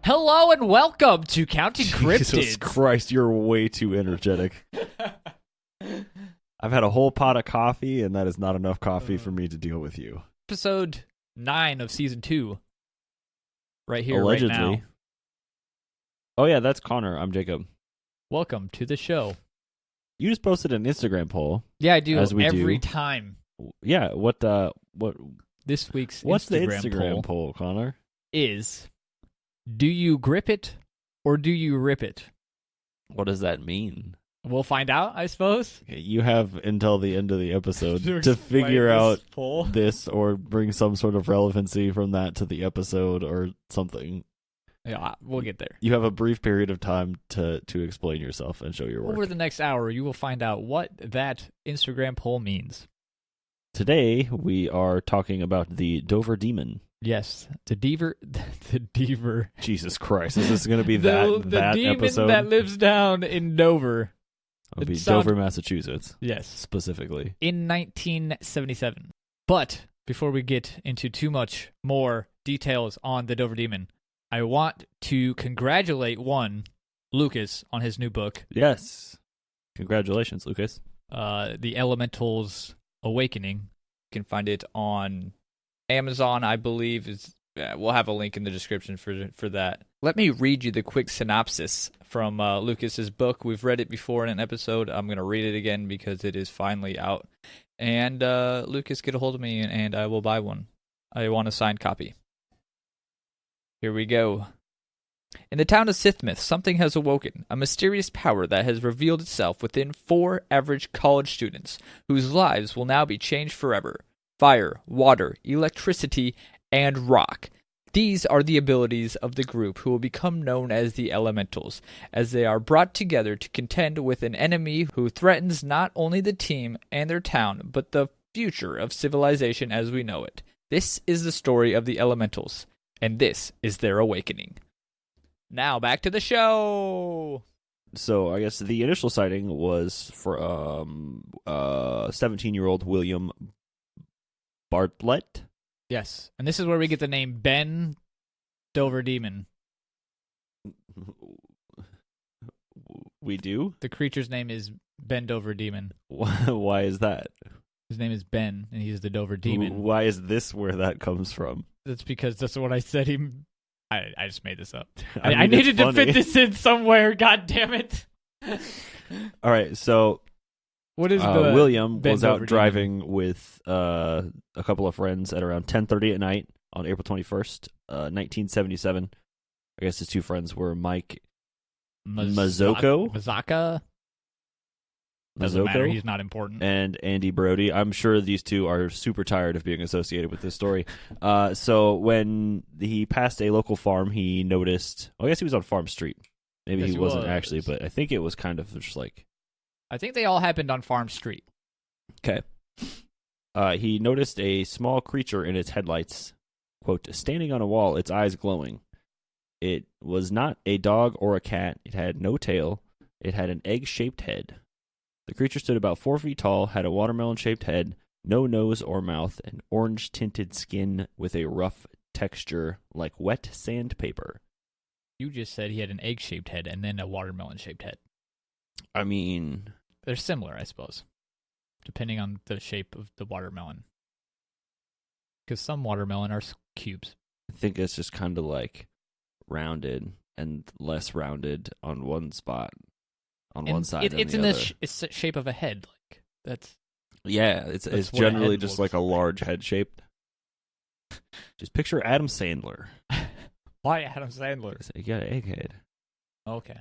Hello and welcome to Counting Cryptids. Jesus Christ, you're way too energetic. I've had a whole pot of coffee, and that is not enough coffee for me to deal with you. Episode 9 of Season 2. Right here, Allegedly. right now. Oh yeah, that's Connor. I'm Jacob. Welcome to the show. You just posted an Instagram poll. Yeah, I do As we every do. time. Yeah, what This week's what's the Instagram Instagram poll poll, Connor? is, do you grip it or do you rip it? What does that mean? We'll find out, I suppose. Okay, you have until the end of the episode To to explain figure this out poll. this or bring some sort of relevancy from that to the episode or something. Yeah, we'll get there. You have a brief period of time to explain yourself and show your work. Over the next hour, you will find out what that Instagram poll means. Today, we are talking about the Dover Demon. Yes, the Deaver. Jesus Christ, is this going to be the that demon episode? that lives down in Dover. It'll be it sounds- Dover, Massachusetts, Yes. specifically. In 1977. But before we get into too much more details on the Dover Demon, I want to congratulate Lucas, on his new book, Yes. Congratulations, Lucas. The Elemental's Awakening. You can find it on Amazon, I believe. We'll have a link in the description for that. Let me read you the quick synopsis from Lucas's book. We've read it before in an episode. I'm going to read it again because it is finally out. And Lucas, get a hold of me and I will buy one. I want a signed copy. Here we go. In the town of Sithmouth, something has awoken, a mysterious power that has revealed itself within 4 average college students, whose lives will now be changed forever. Fire, water, electricity, and rock. These are the abilities of the group who will become known as the Elementals, as they are brought together to contend with an enemy who threatens not only the team and their town, but the future of civilization as we know it. This is the story of the Elementals, and this is their awakening. Now, back to the show! So, I guess the initial sighting was from 17-year-old William Bartlett. Yes, and this is where we get the name Ben Dover Demon. We do? The creature's name is Ben Dover Demon. Why is that? His name is Ben, and he's the Dover Demon. Why is this where that comes from? That's because that's what I said. I just made this up. I I mean, needed it's to funny. fit this in somewhere. God damn it! All right, so What is the William Ben was out Dover driving with a couple of friends at around 10:30 at night on April 21st, 1977. I guess his two friends were Mike Mazzocco? Mazzocca. Doesn't matter. Mazzocco He's not important. and Andy Brody. I'm sure these two are super tired of being associated with this story. So when he passed a local farm, he noticed... I guess he was on Farm Street. Maybe Yes, he he wasn't was. actually, but I think it was kind of just like... I think they all happened on Farm Street. Okay. He noticed a small creature in its headlights, quote, standing on a wall, its eyes glowing. It was not a dog or a cat. It had no tail. It had an egg-shaped head. The creature stood about 4 feet tall, had a watermelon-shaped head, no nose or mouth, and orange-tinted skin with a rough texture like wet sandpaper. You just said he had an egg-shaped head and then a watermelon-shaped head. I mean... They're similar, I suppose, depending on the shape of the watermelon. Because some watermelon are cubes. I think it's just kind of like rounded and less rounded on one spot, on one side than It's the in other. it's the shape of a head. Like that's Yeah, it's what a generally head just looks like a large head shape. Just picture Adam Sandler. why Adam Sandler. You got an egghead. Okay.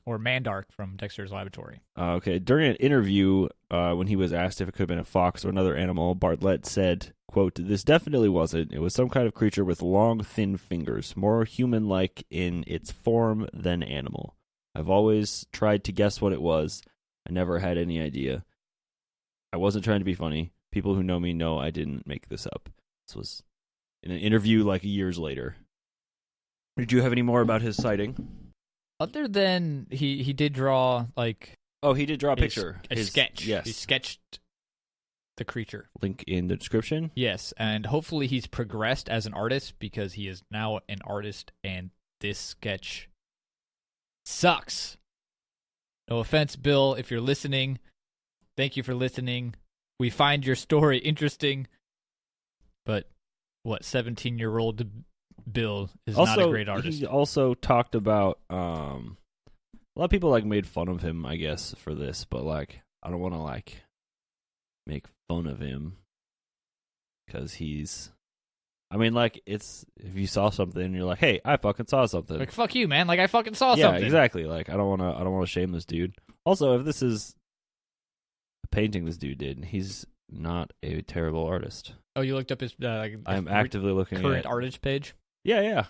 Or Mandark from Dexter's Laboratory. Okay, during an interview, when he was asked if it could have been a fox or another animal, Bartlett said, quote, "This definitely wasn't. It was some kind of creature with long, thin fingers, more human-like in its form than animal. I've always tried to guess what it was. I never had any idea. I wasn't trying to be funny. People who know me know I didn't make this up." This was in an interview like years later. Did you have any more about his sighting? Other than he did draw like Oh, he did draw a picture. a sketch. Yes. He sketched the creature. Link in the description. Yes, and hopefully he's progressed as an artist because he is now an artist, and this sketch sucks. No offense, Bill, if you're listening. Thank you for listening. We find your story interesting, but 17-year-old Bill is also, not a great artist. He also talked about a lot of people made fun of him, I guess, for this, but I don't want to make fun of him because he's. I mean, it's if you saw something and you're like, "Hey, I fucking saw something." Fuck you, man! I fucking saw something. Yeah, exactly. I don't want to shame this dude. Also, if this is a painting this dude did, he's not a terrible artist. Oh, you looked up his. I'm actively looking current at artist page. Yeah.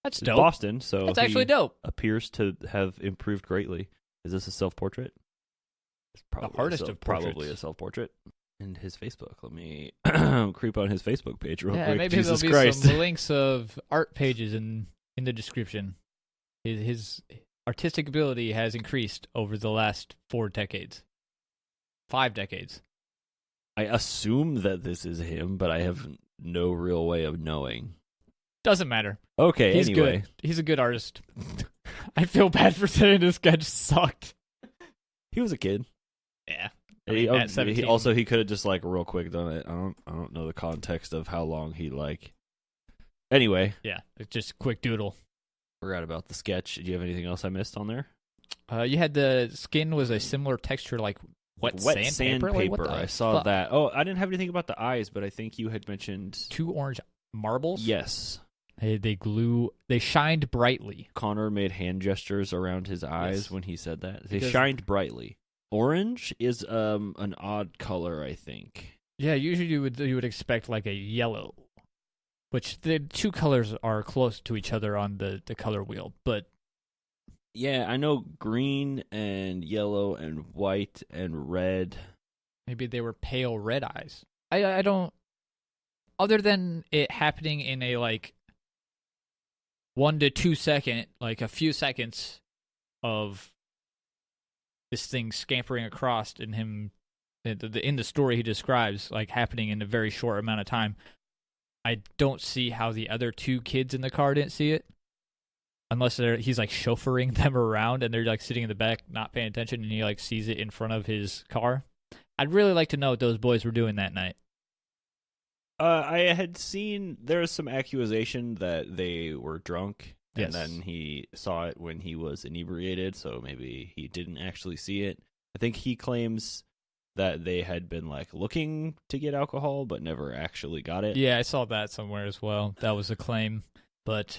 That's It's dope. Boston, so that's actually dope. Appears to have improved greatly. Is this a self-portrait? It's The hardest of portraits. Probably a self-portrait. And his Facebook. Let me creep on his Facebook page real quick. Maybe Jesus there'll be Christ. some links of art pages in the description. His artistic ability has increased over the last 5 decades. I assume that this is him, but I have no real way of knowing. Doesn't matter. Okay, He's anyway. good. He's a good artist. I feel bad for saying this sketch sucked. He was a kid. Yeah. At 17. He could have just real quick done it. I don't know the context of how long he Anyway. Yeah, it's just quick doodle. Forgot about the sketch. Do you have anything else I missed on there? You had the skin was a similar texture like wet sandpaper. Sandpaper. I saw that. Oh, I didn't have anything about the eyes, but I think you had mentioned 2 orange marbles. Yes. They shined brightly. Connor made hand gestures around his eyes Yes. when he said that. They shined brightly. Orange is an odd color, I think. Yeah, usually you would expect a yellow, which the 2 colors are close to each other on the color wheel. But yeah, I know green and yellow and white and red. Maybe they were pale red eyes. I don't. Other than it happening in a 1 to 2 second, a few seconds of this thing scampering across and him in the story he describes happening in a very short amount of time. I don't see how the other 2 kids in the car didn't see it, unless he's chauffeuring them around and they're sitting in the back not paying attention and he sees it in front of his car. I'd really like to know what those boys were doing that night. I had seen there was some accusation that they were drunk. Yes. And then he saw it when he was inebriated, so maybe he didn't actually see it. I think he claims that they had been looking to get alcohol, but never actually got it. Yeah, I saw that somewhere as well. That was a claim, but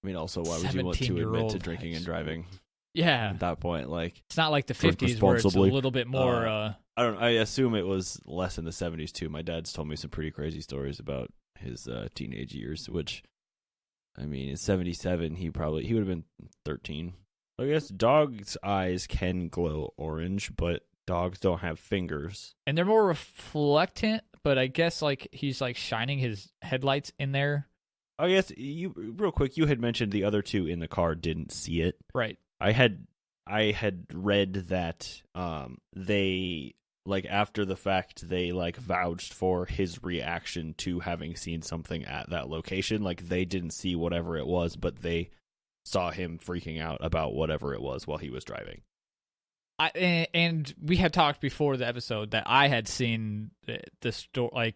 I mean, also, why would you want to admit to drinking and driving? Yeah, at that point, it's not like the drink 50s where it's a responsibly. little bit more. I assume it was less in the 70s too. My dad's told me some pretty crazy stories about his teenage years, which. I mean, in 77, he would have been 13. I guess dogs' eyes can glow orange, but dogs don't have fingers. And they're more reflectant, but I guess he's shining his headlights in there. I guess real quick, you had mentioned the other 2 in the car didn't see it. Right. I had read that they after the fact they vouched for his reaction to having seen something at that location. They didn't see whatever it was, but they saw him freaking out about whatever it was while he was driving. And we had talked before the episode that I had seen the story.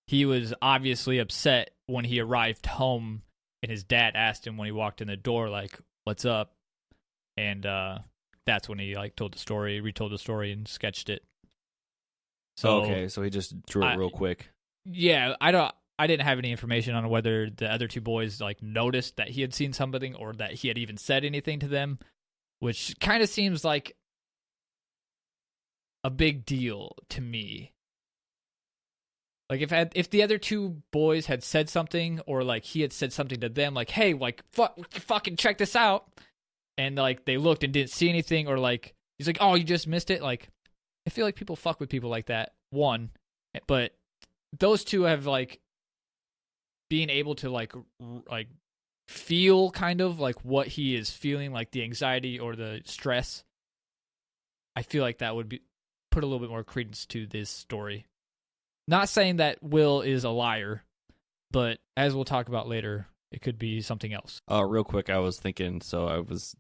He was obviously upset when he arrived home, and his dad asked him when he walked in the door, "What's up?" And that's when he told the story, retold the story, and sketched it. So okay, so he just drew it real quick. Yeah, I didn't have any information on whether the other 2 boys noticed that he had seen something or that he had even said anything to them, which kind of seems like a big deal to me. If the other 2 boys had said something or he had said something to them hey, fucking check this out, and they looked and didn't see anything, or he's oh, you just missed it, I feel like people fuck with people like that, one, but those 2 have being able to feel kind of what he is feeling, the anxiety or the stress. I feel like that would be put a little bit more credence to this story. Not saying that Will is a liar, but as we'll talk about later, it could be something else. Real quick, I was thinking it's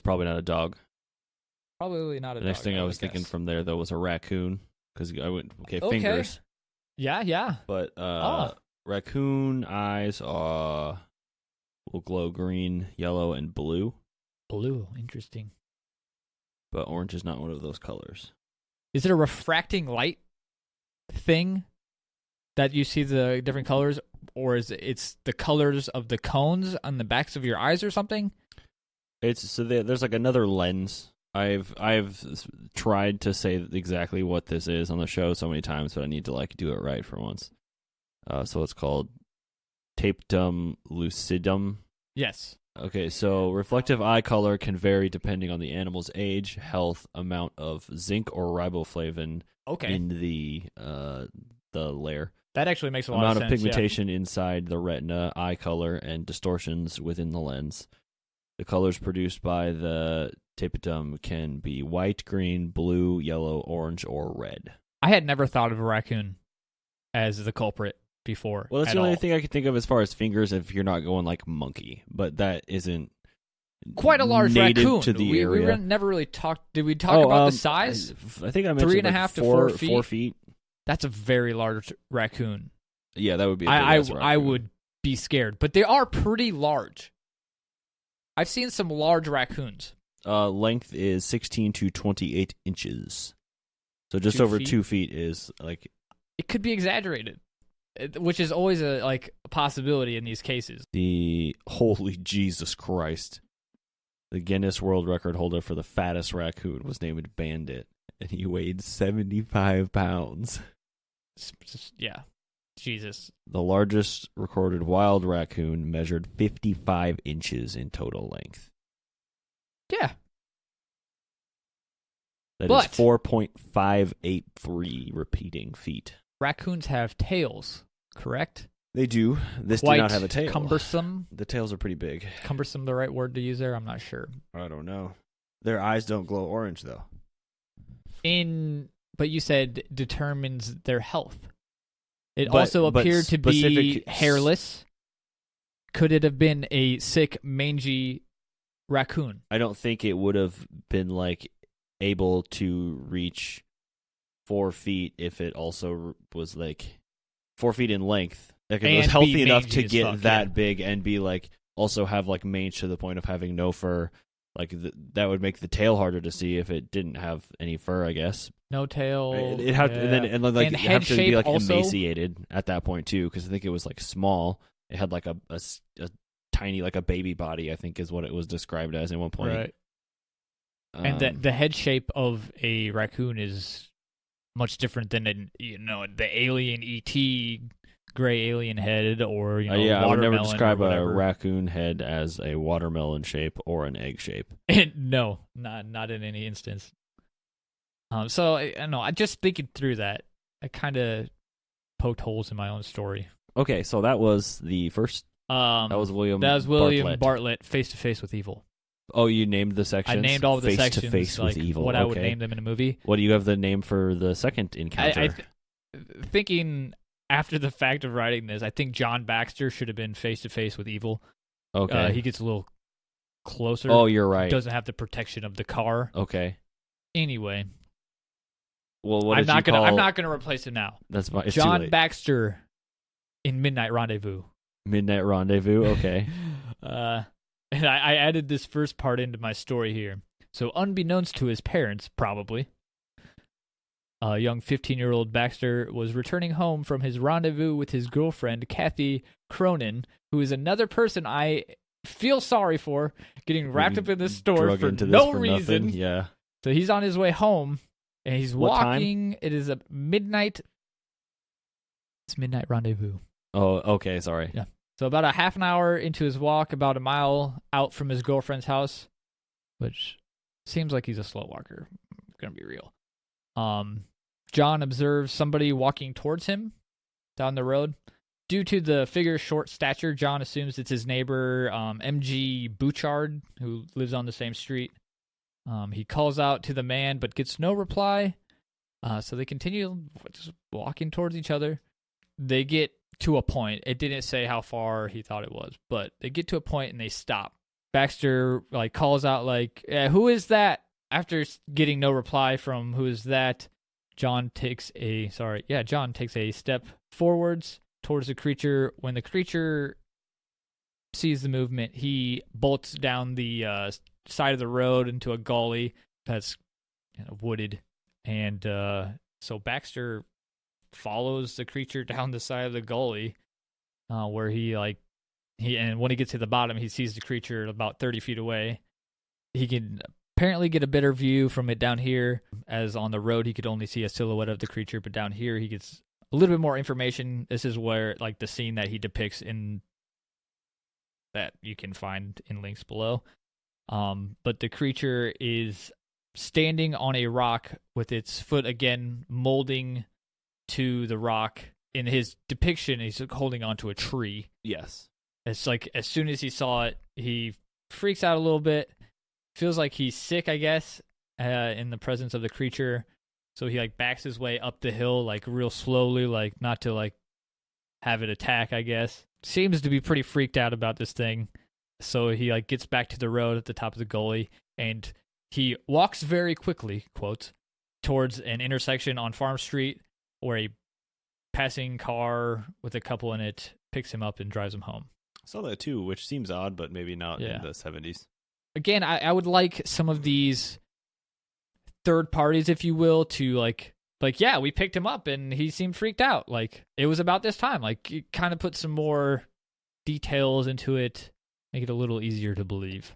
probably not a dog. Probably not a dog. The next thing I was thinking from there, though, was a raccoon. Because I went, fingers. Yeah. But raccoon eyes will glow green, yellow, and blue. Blue, interesting. But orange is not one of those colors. Is it a refracting light thing that you see the different colors? Or it's the colors of the cones on the backs of your eyes or something? There's like another lens. I've tried to say exactly what this is on the show so many times, but I need to like do it right for once. So it's called tapetum lucidum. Yes. Okay, so reflective eye color can vary depending on the animal's age, health, amount of zinc or riboflavin in the layer. That actually makes a lot of sense. Amount of pigmentation inside the retina, eye color, and distortions within the lens. The colors produced by the tapetum can be white, green, blue, yellow, orange, or red. I had never thought of a raccoon as the culprit before. Well, that's the only thing I could think of as far as fingers if you're not going like monkey, but that isn't quite a large raccoon. To the area. We never really talked. Did we talk about the size? I think I mentioned 3.5 to 4 feet. 4 feet. That's a very large raccoon. Yeah, that would be. I would be scared, but they are pretty large. I've seen some large raccoons. Length is 16 to 28 inches. So just over 2 feet is like... It could be exaggerated, which is always a possibility in these cases. The holy Jesus Christ. The Guinness World Record holder for the fattest raccoon was named Bandit, and he weighed 75 pounds. Yeah. Jesus. The largest recorded wild raccoon measured 55 inches in total length. Yeah. That is 4.583 repeating feet. Raccoons have tails, correct? They do. This Quite do not have a tail. Cumbersome. The tails are pretty big. Cumbersome the right word to use there? I'm not sure. I don't know. Their eyes don't glow orange, though. But you said determines their health. It also appeared to be hairless. Could it have been a sick, mangy raccoon? I don't think it would have been like able to reach 4 feet if it also was like 4 feet in length. Like if it was healthy enough to get that big and be like also have like mange to the point of having no fur. Like that would make the tail harder to see if it didn't have any fur, I guess. No tail. It had and it have to be like also emaciated at that point too, because I think it was like small. It had like a tiny like a baby body, I think is what it was described as at one point. Right. And the head shape of a raccoon is much different than the alien ET gray alien head or I would never describe a raccoon head as a watermelon shape or an egg shape. No, not in any instance. So I don't know. I just thinking through that, I kind of poked holes in my own story. Okay, so that was the first. That was William. Bartlett, Face to Face with Evil. Oh, you named the sections? I named all of the sections. Face to Face with Evil. What I would name them in a movie. What do you have the name for the second encounter? Thinking after the fact of writing this, I think John Baxter should have been Face to Face with Evil. Okay. He gets a little closer. Oh, you're right. Doesn't have the protection of the car. Okay. Anyway. Well, what I'm not gonna replace him now. That's fine. It's John too late. Baxter in Midnight Rendezvous. Midnight Rendezvous. Okay. And I added this first part into my story here. So, unbeknownst to his parents, probably, a young 15-year-old Baxter was returning home from his rendezvous with his girlfriend, Kathy Cronin, who is another person I feel sorry for getting wrapped up in this story for no reason. Nothing. Yeah. So he's on his way home, and he's walking. Time? It is a midnight. It's Midnight Rendezvous. Oh, okay. Sorry. Yeah. So about a half an hour into his walk, about a mile out from his girlfriend's house, which seems like he's a slow walker. I'm gonna be real. John observes somebody walking towards him down the road. Due to the figure's short stature, John assumes it's his neighbor, M.G. Bouchard, who lives on the same street. He calls out to the man, but gets no reply. So they continue just walking towards each other. They get to a point. It didn't say how far he thought it was, but they get to a point and they stop. Baxter calls out who is that? After getting no reply from who is that, John takes a step forwards towards the creature. When the creature sees the movement, he bolts down the side of the road into a gully that's wooded, and so Baxter follows the creature down the side of the gully, where and when he gets to the bottom, he sees the creature about 30 feet away. He can apparently get a better view from it down here, as on the road he could only see a silhouette of the creature, but down here he gets a little bit more information. This is where the scene that he depicts in that you can find in links below. But the creature is standing on a rock with its foot again molding to the rock. In his depiction, he's holding onto a tree. Yes. It's as soon as he saw it, he freaks out a little bit. Feels like he's sick, I guess, in the presence of the creature. So he backs his way up the hill real slowly, not to have it attack, I guess. Seems to be pretty freaked out about this thing. So he gets back to the road at the top of the gully, and he walks very quickly, quote, towards an intersection on Farm Street where a passing car with a couple in it picks him up and drives him home. I saw that too, which seems odd, but maybe not in the 70s. Again, I would like some of these third parties, if you will, to yeah, we picked him up and he seemed freaked out. It was about this time. You kind of put some more details into it, make it a little easier to believe.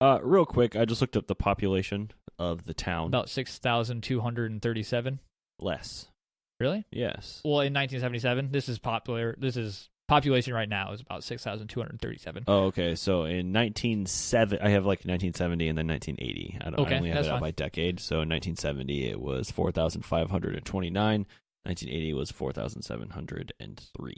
Real quick, I just looked up the population of the town. About 6,237. Less. Really? Yes. Well, in 1977, this is population right now is about 6,237. Oh, okay. So in 1970, I have 1970 and then 1980. I only have it out by decade. So in 1970, it was 4,529. 1980 was 4,703.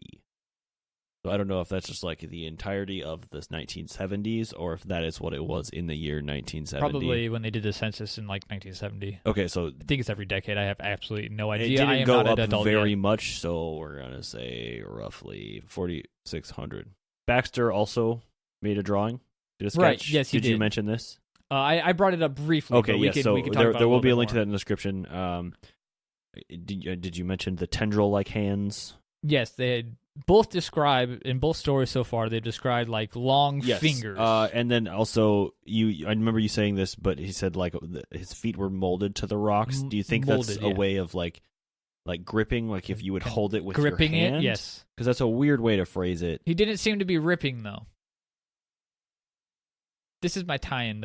So I don't know if that's just the entirety of the 1970s or if that is what it was in the year 1970. Probably when they did the census in 1970. Okay, so I think it's every decade. I have absolutely no idea. It didn't I am go not up very yet. much, so we're gonna say roughly 4,600. Baxter also made a drawing. Did a sketch? Right. Yes, he did. Did you mention this? I brought it up briefly. Okay. Yes. So we can talk about there will be a link more. to that in the description. Did you mention the tendril-like hands? Yes, they both describe in both stories so far. They've described long fingers. And then also I remember you saying this, but he said his feet were molded to the rocks. Do you think that's a way of gripping, if you would hold it with gripping your hand? It? Yes, because that's a weird way to phrase it. He didn't seem to be ripping though. This is my tie-in.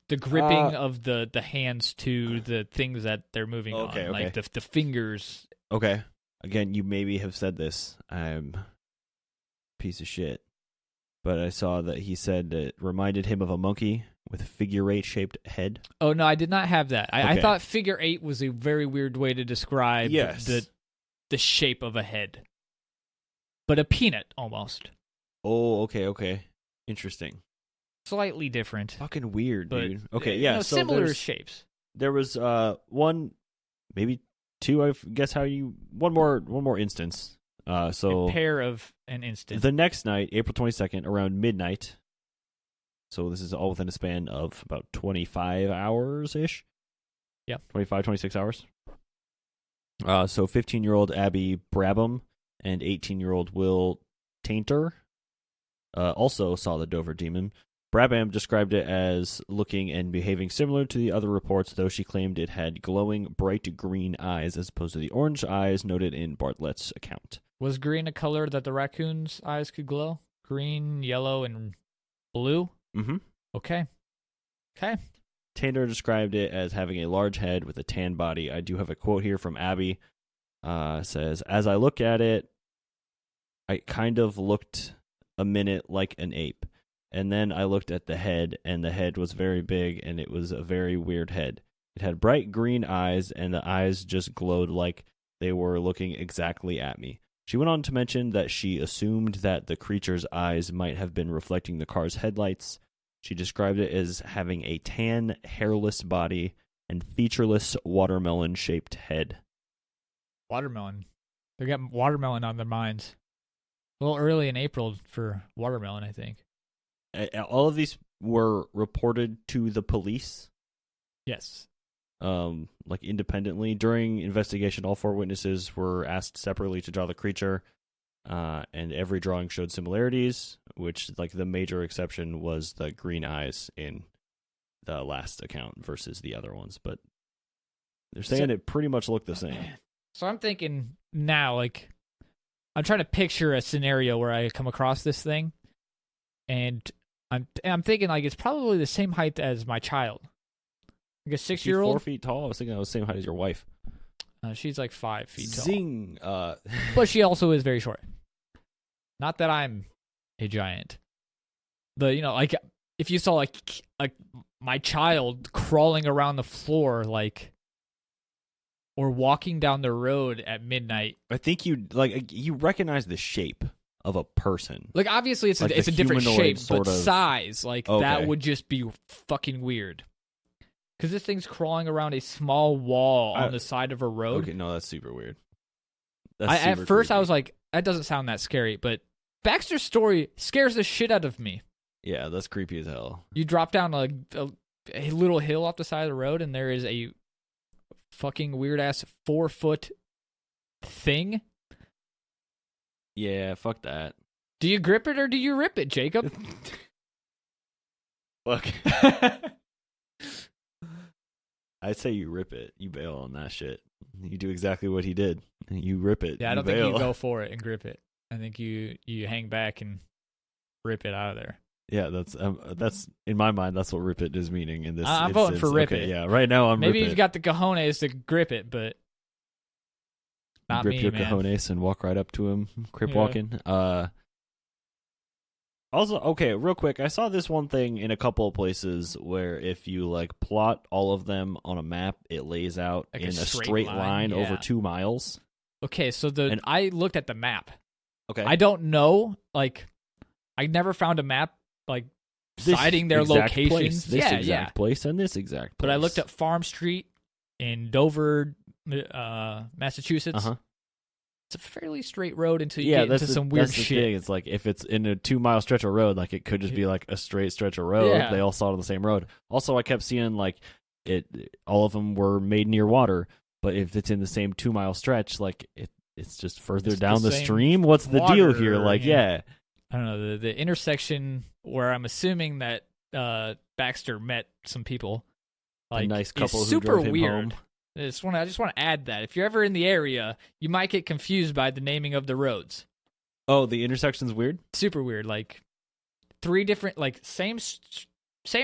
The gripping of the hands to the things that they're moving on, okay. The fingers. Okay. Again, you maybe have said this. I'm a piece of shit. But I saw that he said it reminded him of a monkey with a figure-8 shaped head. Oh, no, I did not have that. Okay. I thought figure 8 was a very weird way to describe the shape of a head. But a peanut, almost. Oh, okay. Interesting. Slightly different. Fucking weird, but, dude. Okay, yeah. So similar shapes. There was one, maybe two. I guess one more instance. So a pair of an instant. The next night, April 22nd, around midnight. So this is all within a span of about 25 hours ish. Yeah, 25, 26 hours. So 15-year-old Abby Brabham and 18-year-old Will Tainter also saw the Dover demon. Brabham described it as looking and behaving similar to the other reports, though she claimed it had glowing, bright green eyes as opposed to the orange eyes noted in Bartlett's account. Was green a color that the raccoon's eyes could glow? Green, yellow, and blue? Mm-hmm. Okay. Tainter described it as having a large head with a tan body. I do have a quote here from Abby. Says, as I look at it, I kind of looked a minute like an ape. And then I looked at the head, and the head was very big, and it was a very weird head. It had bright green eyes, and the eyes just glowed like they were looking exactly at me. She went on to mention that she assumed that the creature's eyes might have been reflecting the car's headlights. She described it as having a tan, hairless body and featureless watermelon-shaped head. Watermelon. They got watermelon on their minds. A little early in April for watermelon, I think. All of these were reported to the police. Yes. Like independently. During investigation, all 4 witnesses were asked separately to draw the creature, and every drawing showed similarities, which, like, the major exception was the green eyes in the last account versus the other ones, but they're saying it pretty much looked the same. So I'm thinking now, like, I'm trying to picture a scenario where I come across this thing, and I'm thinking, like, it's probably the same height as my child. Like a 6-year-old. 4 feet tall? I was thinking that was the same height as your wife. She's like 5 feet tall. Zing! But she also is very short. Not that I'm a giant. But, you know, like, if you saw, like my child crawling around the floor, like, or walking down the road at midnight. I think you recognize the shape of a person. Like, obviously it's like a different shape, but sort of size, like, okay. that would just be fucking weird. Because this thing's crawling around a small wall on the side of a road. Okay, no, that's super weird. At first, I was like, that doesn't sound that scary, but Baxter's story scares the shit out of me. Yeah, that's creepy as hell. You drop down a little hill off the side of the road, and there is a fucking weird-ass 4-foot thing. Yeah, fuck that. Do you grip it or do you rip it, Jacob? Look. I'd say you rip it. You bail on that shit. You do exactly what he did. You rip it. Yeah, I don't think you go for it and grip it. I think you hang back and rip it out of there. Yeah, that's in my mind. That's what rip it is meaning in this. I'm voting for rip it. Yeah, right now I'm. Maybe rip you've got the cojones to grip it, but not grip me, your man. cojones and walk right up to him, crip walking. Also, okay, real quick, I saw this one thing in a couple of places where if you, like, plot all of them on a map, it lays out like in a straight line over 2 miles. Okay, so I looked at the map. Okay. I don't know, like, I never found a map, like, citing their locations. This exact place and this exact place. But I looked up Farm Street in Dover, Massachusetts. Uh-huh. It's a fairly straight road until you get into some weird shit. Thing. It's like if it's in a 2 mile stretch of road, like it could just be like a straight stretch of road. Yeah. They all saw it on the same road. Also, I kept seeing like all of them were made near water, but if it's in the same 2 mile stretch, like it's just further down the stream. What's the deal here? Like, yeah. I don't know, the intersection where I'm assuming that Baxter met some people. Like, a nice couple who super drove him weird. home. I just want to add that if you're ever in the area, you might get confused by the naming of the roads. Oh, the intersection's weird? Super weird. Like 3 different, like same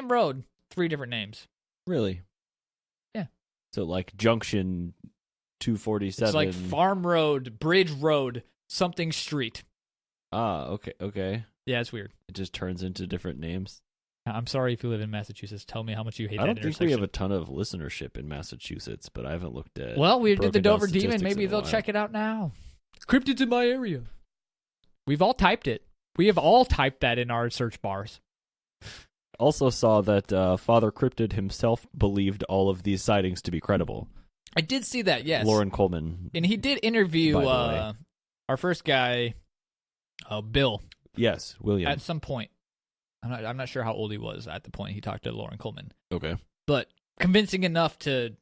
road, 3 different names. Really? Yeah. So like Junction 247. It's like Farm Road, Bridge Road, something street. Ah, okay. Yeah, it's weird. It just turns into different names. I'm sorry if you live in Massachusetts. Tell me how much you hate that I don't think intersection. we have a ton of listenership in Massachusetts, but I haven't looked at. Well, we did the Dover Demon. statistics Maybe in a they'll while. check it out now. Cryptids in my area. We've all typed it. We have all typed that in our search bars. Also saw that Father Cryptid himself believed all of these sightings to be credible. I did see that, yes. Lauren Coleman. And he did interview by the way. our first guy, Bill, Yes, William. at some point. I'm not sure how old he was at the point he talked to Lauren Coleman. Okay. But convincing enough to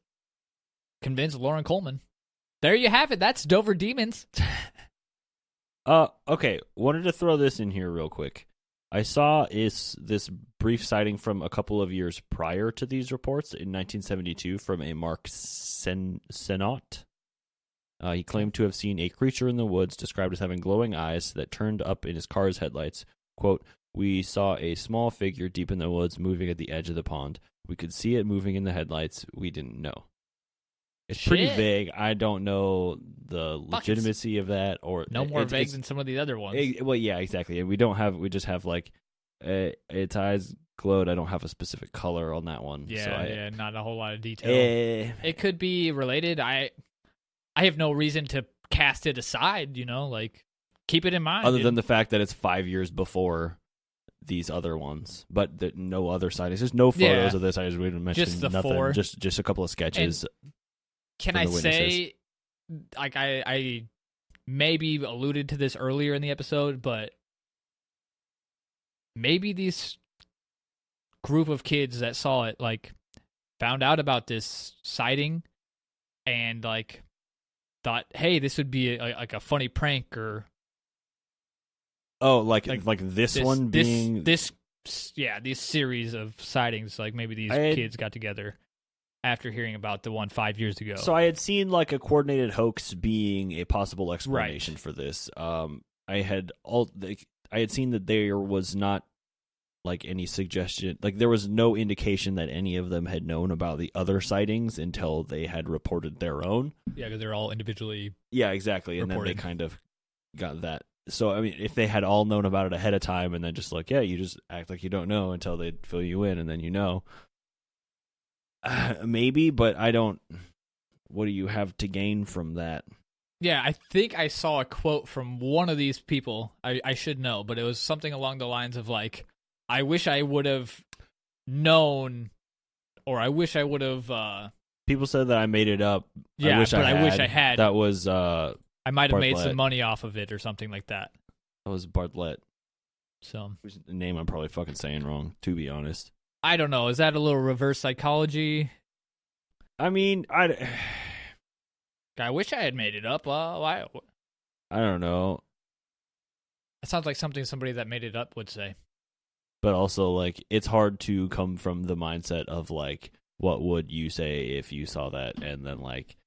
convince Lauren Coleman. There you have it. That's Dover Demons. Okay. Wanted to throw this in here real quick. I saw this brief sighting from a couple of years prior to these reports in 1972 from a Mark Senot. He claimed to have seen a creature in the woods described as having glowing eyes that turned up in his car's headlights. Quote, "We saw a small figure deep in the woods moving at the edge of the pond. We could see it moving in the headlights. We didn't know." It's pretty vague. I don't know the legitimacy of that, or no more vague than some of the other ones. Well, yeah, exactly. And we just have like its eyes glowed. I don't have a specific color on that one. Yeah, not a whole lot of detail. It could be related. I have no reason to cast it aside. Like keep it in mind. Other than the fact that it's 5 years before these other ones, but no other sightings. There's no photos of this. I just we didn't mention just the nothing. 4. Just a couple of sketches. Can I say, like I maybe alluded to this earlier in the episode, but maybe these group of kids that saw it like found out about this sighting and like thought, hey, this would be like a funny prank or this one being this series of sightings. Like maybe these kids got together after hearing about the one 5 years ago. So I had seen like a coordinated hoax being a possible explanation for this. I had seen that there was not like any suggestion, like there was no indication that any of them had known about the other sightings until they had reported their own. Yeah, because they're all individually. Yeah, exactly, reported. And then they kind of got that. So I mean, if they had all known about it ahead of time, and then just like, yeah, you just act like you don't know until they fill you in, and then you know. Maybe, but I don't. What do you have to gain from that? Yeah, I think I saw a quote from one of these people. I should know, but it was something along the lines of like, I wish I would have known, or I wish I would have. People said that I made it up. Yeah, I wish I had. That was. I might have made some money off of it or something like that. That was Bartlett. So, which is the name I'm probably fucking saying wrong, to be honest. I don't know. Is that a little reverse psychology? I mean, I wish I had made it up. I don't know. It sounds like somebody that made it up would say. But also, like, it's hard to come from the mindset of, like, what would you say if you saw that? And then, like,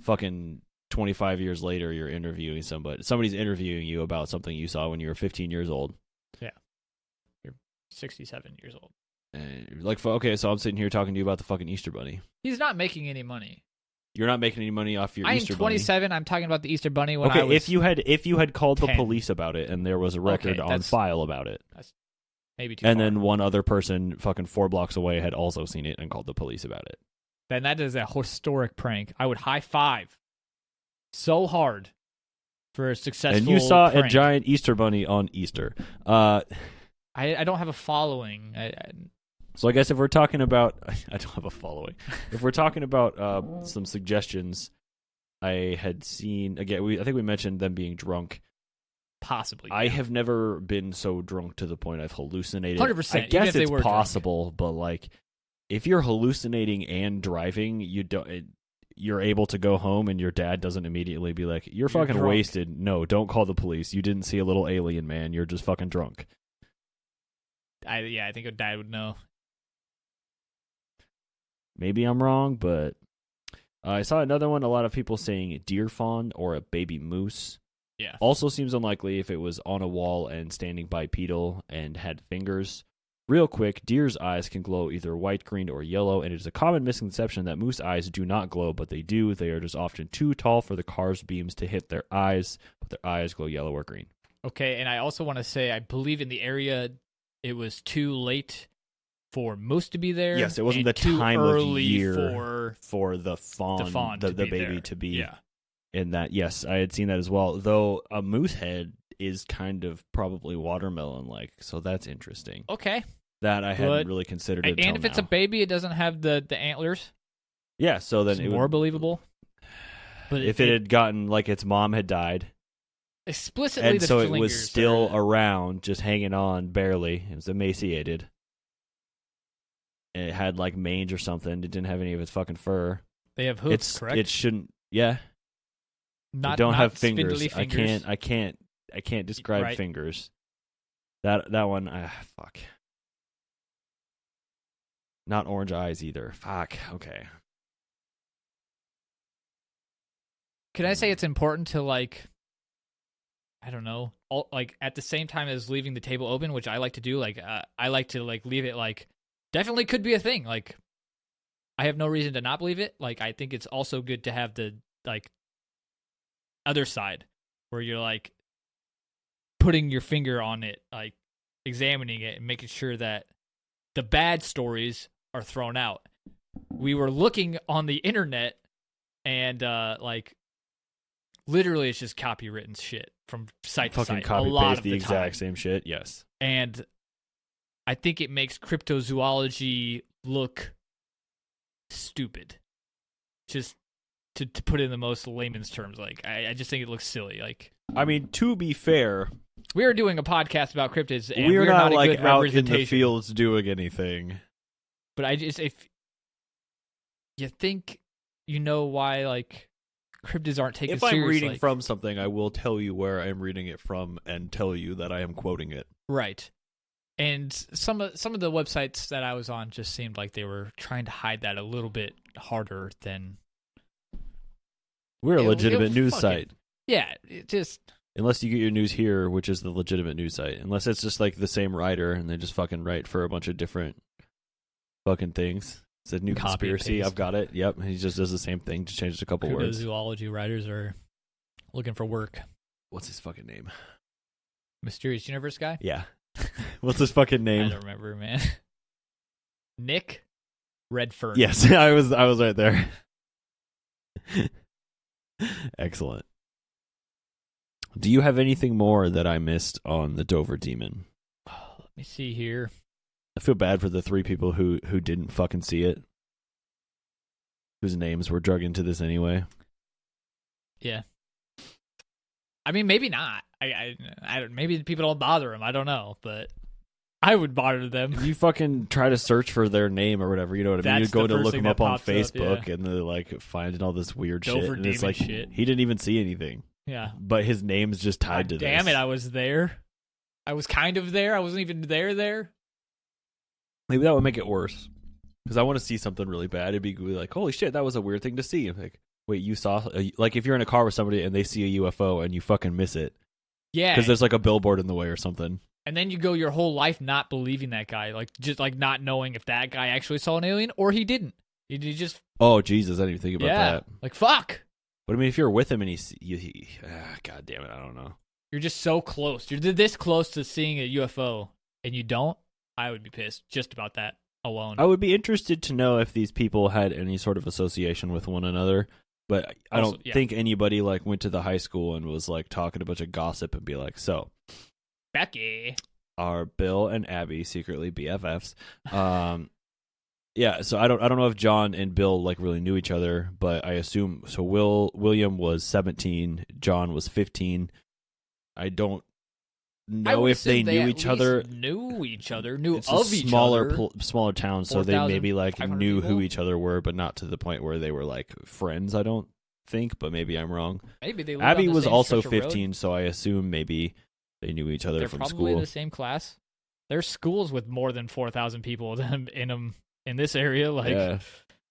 fucking 25 years later, you're interviewing somebody. Somebody's interviewing you about something you saw when you were 15 years old. Yeah. You're 67 years old. And like, okay, so I'm sitting here talking to you about the fucking Easter Bunny. He's not making any money. You're not making any money off your Easter Bunny. I'm 27. I'm talking about the Easter Bunny when I was if you had called 10. the police about it and there was a record on file about it. That's maybe too and far. Then one other person fucking 4 blocks away had also seen it and called the police about it. Then that is a historic prank. I would high five so hard for a successful And you saw prank. a giant Easter Bunny on Easter. I don't have a following. So I guess if we're talking about... I don't have a following. If we're talking about some suggestions, I had seen... Again, I think we mentioned them being drunk. Possibly. I have never been so drunk to the point I've hallucinated. 100%. I guess it's possible, but like, if you're hallucinating and driving, you're able to go home and your dad doesn't immediately be like, you're fucking drunk. wasted. No, don't call the police. You didn't see a little alien man. You're just fucking drunk. I think a dad would know. Maybe I'm wrong, but I saw another one. A lot of people saying deer fawn or a baby moose. Yeah. Also seems unlikely if it was on a wall and standing bipedal and had fingers. Real quick, deer's eyes can glow either white, green, or yellow, and it is a common misconception that moose eyes do not glow, but they do. They are just often too tall for the car's beams to hit their eyes, but their eyes glow yellow or green. Okay, and I also want to say, I believe in the area, it was too late for moose to be there. Yes, it wasn't the too time early of year for the fawn, the baby there. to be. Yeah. In that, yes, I had seen that as well. Though a moose head is kind of probably watermelon-like, so that's interesting. Okay. That I hadn't really considered it. And if it's a baby, it doesn't have the antlers. Yeah, so then it's more believable. But if it had gotten like its mom had died, explicitly, and so it was still around, just hanging on barely. It was emaciated. And it had like mange or something. It didn't have any of its fucking fur. They have hooves, correct? It shouldn't. Yeah. Not, don't not have fingers. fingers. I can't describe fingers. That one. Fuck. Not orange eyes either. Fuck. Okay. Can I say it's important to like, I don't know, like at the same time as leaving the table open, which I like to do. Like I like to like leave it like definitely could be a thing. Like I have no reason to not believe it. Like I think it's also good to have the like other side where you're like putting your finger on it, like examining it and making sure that the bad stories are thrown out. We were looking on the internet and like literally it's just copywritten shit from site to fucking site. copy a lot paste of the the exact time. Same shit. Yes. And I think it makes cryptozoology look stupid. Just to put it in the most layman's terms, like I just think it looks silly. Like, I mean, to be fair, we are doing a podcast about cryptids, and we're not a like good out in the representation. fields doing anything. But if you think you know why, like, cryptids aren't taken If seriously. I'm reading from something, I will tell you where I'm reading it from and tell you that I am quoting it. Right. And some of the websites that I was on just seemed like they were trying to hide that a little bit harder than. We're a legitimate news site. Yeah, it just. Unless you get your news here, which is the legitimate news site. Unless it's just like the same writer and they just fucking write for a bunch of different fucking things. It's a new conspiracy. I've got it. Yep. He just does the same thing, just changes a couple words. Zoology writers are looking for work. What's his fucking name? Mysterious Universe guy? Yeah. What's his fucking name? I don't remember, man. Nick Redfern. Yes, I was right there. Excellent. Do you have anything more that I missed on the Dover Demon? Let me see here. I feel bad for the 3 people who didn't fucking see it, whose names were drug into this anyway. Yeah. I mean, maybe not. I don't. Maybe people don't bother them. I don't know, but I would bother them. You fucking try to search for their name or whatever. You know what I mean? You go to look them up on Facebook, and they're like finding all this weird Dover shit, and it's like shit. He didn't even see anything. Yeah, but his name's just tied to this. Damn it! I was there. I was kind of there. I wasn't even there. Maybe that would make it worse. Because I want to see something really bad. It'd be like, holy shit, that was a weird thing to see. I'm like, wait, you saw? Like, if you're in a car with somebody and they see a UFO and you fucking miss it. Yeah. Because there's like a billboard in the way or something. And then you go your whole life not believing that guy. Like, just like not knowing if that guy actually saw an alien or he didn't. He just. Oh, Jesus, I didn't even think about that. Like, fuck. But I mean, if you're with him and God damn it, I don't know. You're just so close. You're this close to seeing a UFO and you don't, I would be pissed just about that alone. I would be interested to know if these people had any sort of association with one another, but I don't think anybody like went to the high school and was like talking a bunch of gossip and be like, so Becky, are Bill and Abby secretly BFFs? Yeah, so I don't know if John and Bill like really knew each other, but I assume so. William was 17, John was 15. I don't know if they knew each other. Knew each other. It's of each other. Smaller town, so they maybe like knew people? who each other were, but not to the point where they were like friends. I don't think, but maybe I'm wrong. Maybe they. Abby was also 15, so I assume maybe they knew each other from school. They're probably in the same class. There's schools with more than 4,000 people in them in this area. Like, yeah.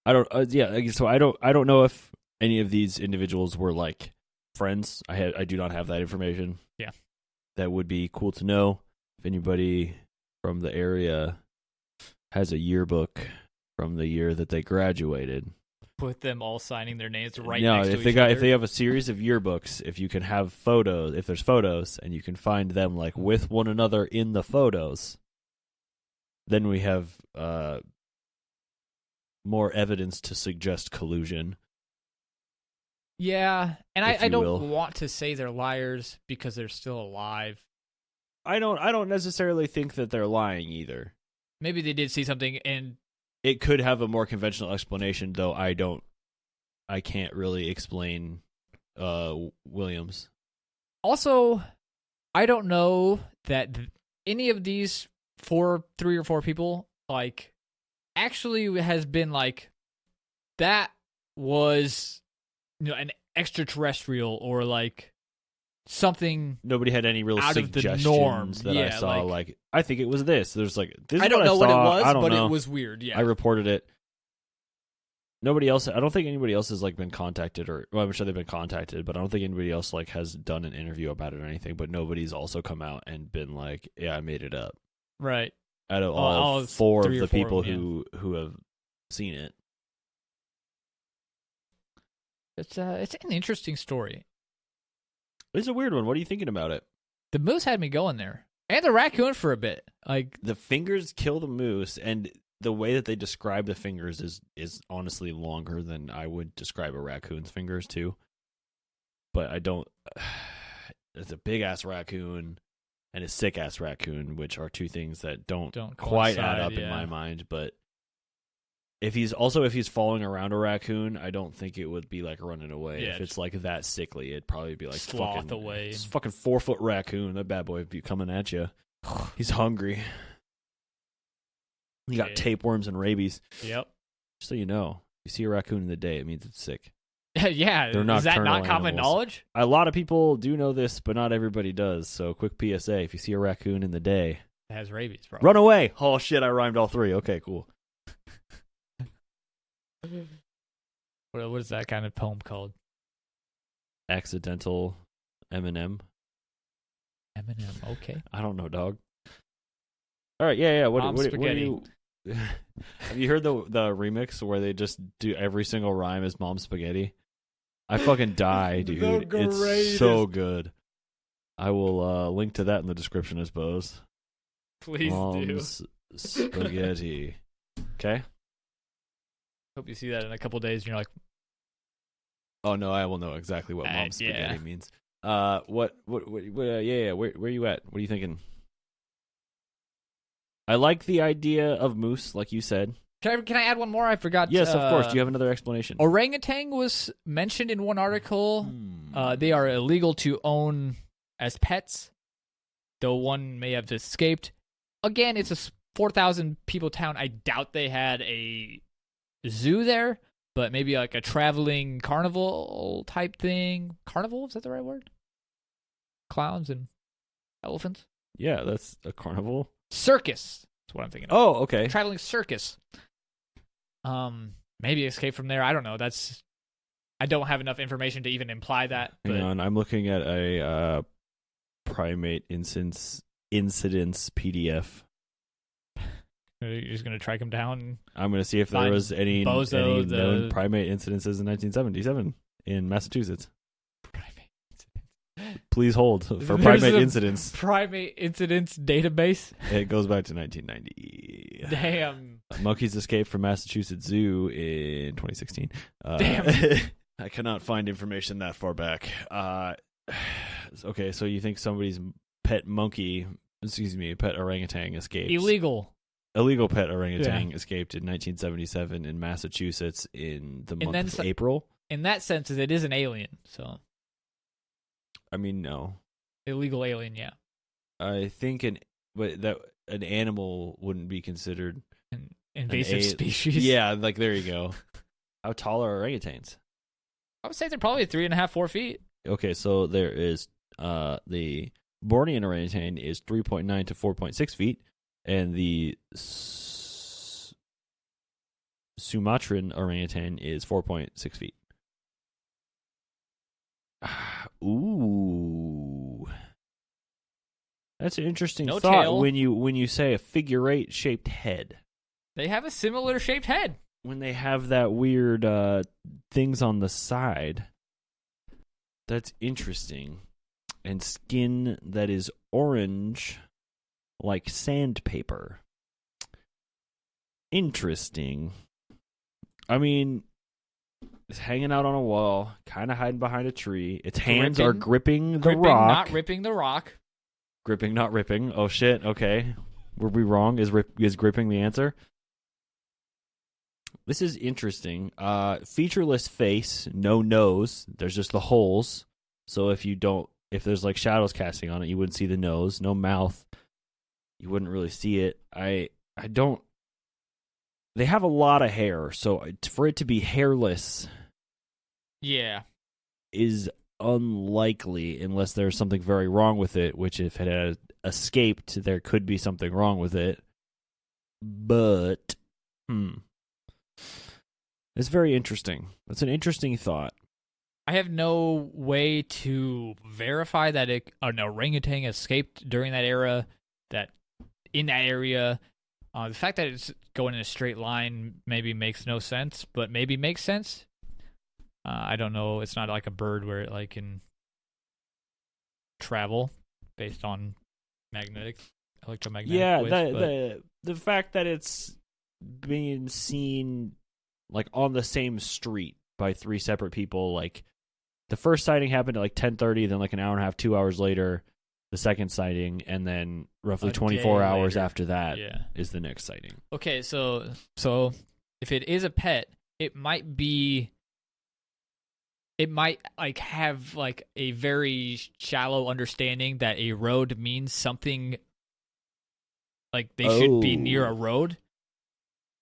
I don't. So I don't know if any of these individuals were like friends. I do not have that information. Yeah. That would be cool to know if anybody from the area has a yearbook from the year that they graduated. Put them all signing their names right no, next to if each other. If they have a series of yearbooks, if you can have photos, if there's photos and you can find them like with one another in the photos, then we have more evidence to suggest collusion. Yeah, and I don't want to say they're liars because they're still alive. I don't necessarily think that they're lying either. Maybe they did see something, and it could have a more conventional explanation, though I can't really explain Williams. Also, I don't know that any of these 3 or 4 people like actually has been like that was an extraterrestrial or like something. Nobody had any real out suggestions of the norm. That I saw. Like I think it was this. There's like this. I don't know what it was, but know. It was weird. Yeah, I reported it. Nobody else. I don't think anybody else has like been contacted, or well, I'm sure they've been contacted, but I don't think anybody else like has done an interview about it or anything. But nobody's also come out and been like, "Yeah, I made it up." Right. Out of all 4 of the people them, who have seen it. It's an interesting story. It's a weird one. What are you thinking about it? The moose had me going there, and the raccoon for a bit. Like the fingers kill the moose, and the way that they describe the fingers is honestly longer than I would describe a raccoon's fingers too. But I don't. It's a big ass raccoon. and a sick-ass raccoon, which are two things that don't quite coincide, add up in my mind. But if he's following around a raccoon, I don't think it would be like running away. Yeah, if it's like that sickly, it'd probably be like sloth away. It's fucking 4-foot raccoon. That bad boy would be coming at you. He's hungry. He got tapeworms and rabies. Yep. Just so you know, you see a raccoon in the day, it means it's sick. Yeah, They're is that nocturnal not common animals. knowledge? A lot of people do know this, but not everybody does. So, quick PSA: if you see a raccoon in the day, It has rabies, bro. run away. Oh shit! I rhymed all three. Okay, cool. What is that kind of poem called? Accidental Eminem. Eminem. Okay. I don't know, dog. All right, yeah. What do you? Have you heard the remix where they just do every single rhyme as Mom Spaghetti? I fucking die, dude. It's so good. I will link to that in the description, I suppose. Please Mom's Spaghetti. Okay. Hope you see that in a couple days and you're like, Oh no, I will know exactly what Mom's Spaghetti means. What? Yeah. Where you at? What are you thinking? I like the idea of moose, like you said. Can I add one more? I forgot. Yes, of course. Do you have another explanation? Orangutan was mentioned in one article. They are illegal to own as pets, though one may have escaped. Again, it's a 4,000 people town. I doubt they had a zoo there, but maybe like a traveling carnival type thing. Carnival? Is that the right word? Clowns and elephants? Yeah, that's a carnival. Circus. That's what I'm thinking of. Oh, okay. Traveling circus. Maybe escape from there. I don't know. I don't have enough information to even imply that. But... Hang on, I'm looking at a primate incidents PDF. You're just gonna track him down. I'm gonna see if there was any known primate incidences in 1977 in Massachusetts. Please hold for primate incidents. Primate incidents database. It goes back to 1990. Damn. Monkeys escaped from Massachusetts Zoo in 2016. Damn. I cannot find information that far back. Okay, so you think somebody's pet orangutan escaped? Illegal pet orangutan escaped in 1977 in Massachusetts in the month of April. In that sense, it is an alien, so... I mean, no. Illegal alien, yeah. I think an animal wouldn't be considered an invasive species. Yeah, like there you go. How tall are orangutans? I would say they're probably 3.5, 4 feet. Okay, so there is the Bornean orangutan is 3.9 to 4.6 feet, and the Sumatran orangutan is 4.6 feet. Ooh, that's an interesting thought. Tail. When you say a figure-8 shaped head, they have a similar shaped head. When they have that weird things on the side, that's interesting. And skin that is orange, like sandpaper. Interesting. I mean, it's hanging out on a wall, kind of hiding behind a tree. Its hands are gripping the rock. Not ripping the rock. Gripping, not ripping. Oh, shit. Okay. Were we wrong? Is gripping the answer? This is interesting. Featureless face, no nose. There's just the holes. So if there's like shadows casting on it, you wouldn't see the nose. No mouth. You wouldn't really see it. They have a lot of hair, so for it to be hairless... Yeah. is unlikely unless there's something very wrong with it, which if it had escaped, there could be something wrong with it. But, it's very interesting. It's an interesting thought. I have no way to verify that an orangutan escaped during that era, that in that area. The fact that it's going in a straight line maybe makes no sense, but maybe makes sense. I don't know. It's not like a bird where it like can travel based on electromagnetic. Yeah, waves, the fact that it's being seen like on the same street by 3 separate people. Like the first sighting happened at like 10:30, then like an hour and a half, 2 hours later, the second sighting, and then roughly A 24 day hours later. after that is Yeah. the next sighting. Okay, so if it is a pet, it might like have like a very shallow understanding that a road means something, like they should be near a road.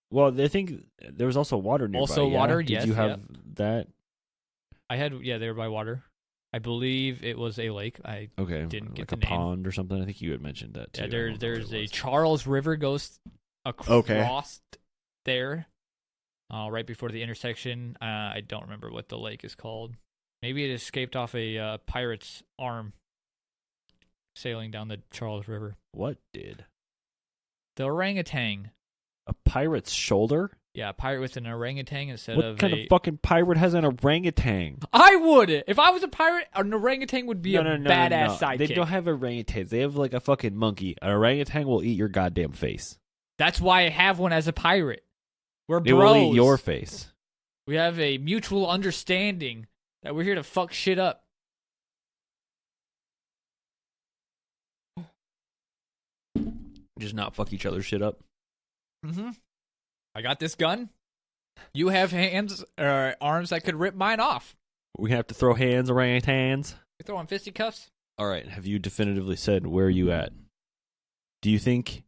Well, they think there was also water nearby. Also water, Did yes, you have that? They were by water. I believe it was a lake. I Okay, didn't get like the a name. pond or something. I think you had mentioned that too. Yeah, there's a Charles River goes across there, right before the intersection. I don't remember what the lake is called. Maybe it escaped off a pirate's arm sailing down the Charles River. What did? The orangutan. A pirate's shoulder? Yeah, a pirate with an orangutan instead What of kind of fucking pirate has an orangutan? I would! If I was a pirate, an orangutan would be a badass sidekick. They don't have orangutans. They have like a fucking monkey. An orangutan will eat your goddamn face. That's why I have one as a pirate. We're It bros. will eat your face. We have a mutual understanding that we're here to fuck shit up. Just not fuck each other's shit up. Mm-hmm. I got this gun. You have hands or arms that could rip mine off. We have to throw hands, orangutans. You throw on fisticuffs? All right. Have you definitively said where are you at? Do you think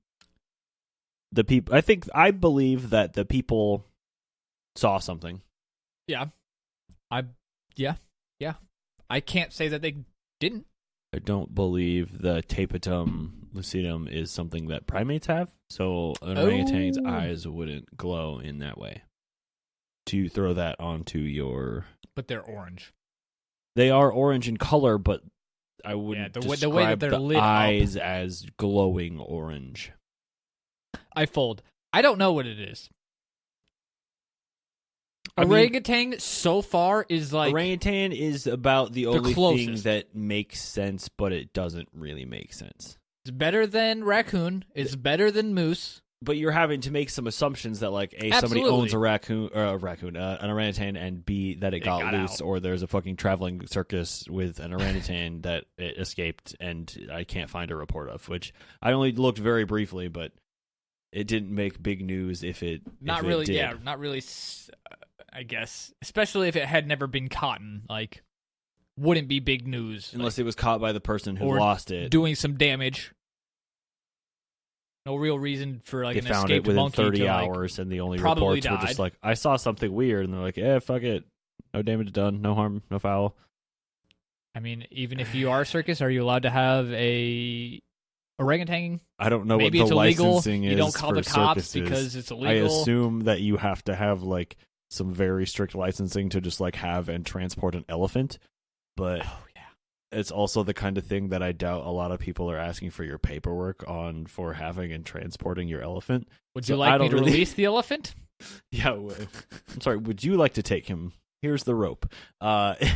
the people? I believe that the people saw something. Yeah. Yeah. I can't say that they didn't. I don't believe the tapetum lucidum is something that primates have, so an orangutan's eyes wouldn't glow in that way. To throw that onto your... But they're orange. They are orange in color, but I wouldn't describe the way that they're the lit eyes up as glowing orange. I fold. I don't know what it is. I mean, orangutan so far is like... Orangutan is about the only thing closest. that makes sense, but it doesn't really make sense. It's better than raccoon. It's better than moose. But you're having to make some assumptions that, like, A, somebody Absolutely. owns an orangutan, and B, that it got loose, out. or there's a fucking traveling circus with an orangutan that it escaped, and I can't find a report of, which I only looked very briefly, but it didn't make big news if it Not if really, it did. yeah, not really, I guess. Especially if it had never been caught. Like, wouldn't be big news. Unless it was caught by the person who or lost it. doing some damage. No real reason for like They an found it escaped within monkey 30 to, like, hours, and the only probably reports were just died. like, I saw something weird, and they're like, fuck it. No damage done, no harm, no foul. I mean, even if you are a circus, are you allowed to have a orangutan? I don't know Maybe what it's the illegal. licensing is You don't call for the cops circuses. because it's I illegal. assume that you have to have like some very strict licensing to just like have and transport an elephant, but Oh yeah. it's also the kind of thing that I doubt a lot of people are asking for your paperwork on for having and transporting your elephant. Would So you I like me don't to really- release the elephant? Yeah, I'm sorry. Would you like to take him? Here's the rope. His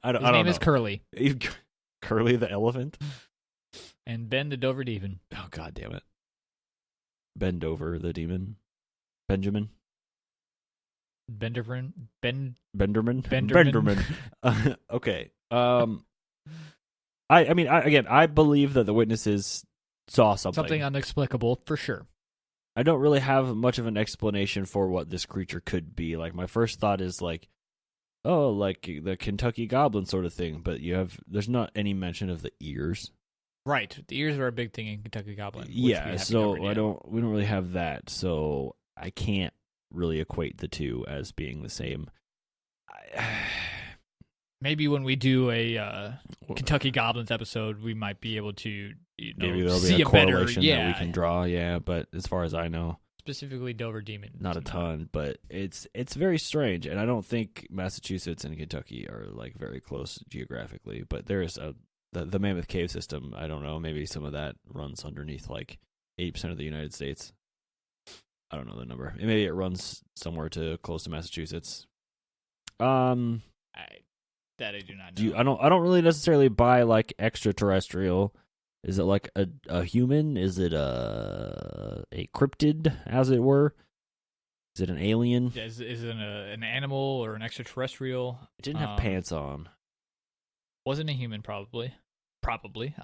name is know. Curly. Curly the elephant. And Ben the Dover Demon. Oh god damn it! Bend over the demon, Benjamin. Benderman. Benderman. Benderman. Okay. I believe that the witnesses saw something. Something inexplicable for sure. I don't really have much of an explanation for what this creature could be. Like, my first thought is like, oh, like the Kentucky Goblin sort of thing. But there's not any mention of the ears. Right. The ears are a big thing in Kentucky Goblin. which Yeah, we haven't so covered yet. we don't really have that. So I can't really equate the two as being the same. Maybe when we do a Kentucky Goblins episode, we might be able to Maybe there'll see be a correlation better, that we can draw. Yeah, but as far as I know, specifically Dover Demon. not a ton. But it's very strange, and I don't think Massachusetts and Kentucky are like very close geographically. But there is the Mammoth Cave system. I don't know. Maybe some of that runs underneath like 80% of the United States. I don't know the number. Maybe it runs somewhere to close to Massachusetts. That I do not know. I don't really necessarily buy like extraterrestrial. Is it like a human? Is it a cryptid, as it were? Is it an alien? Is it an animal or an extraterrestrial? It didn't have pants on. Wasn't a human, probably. Probably.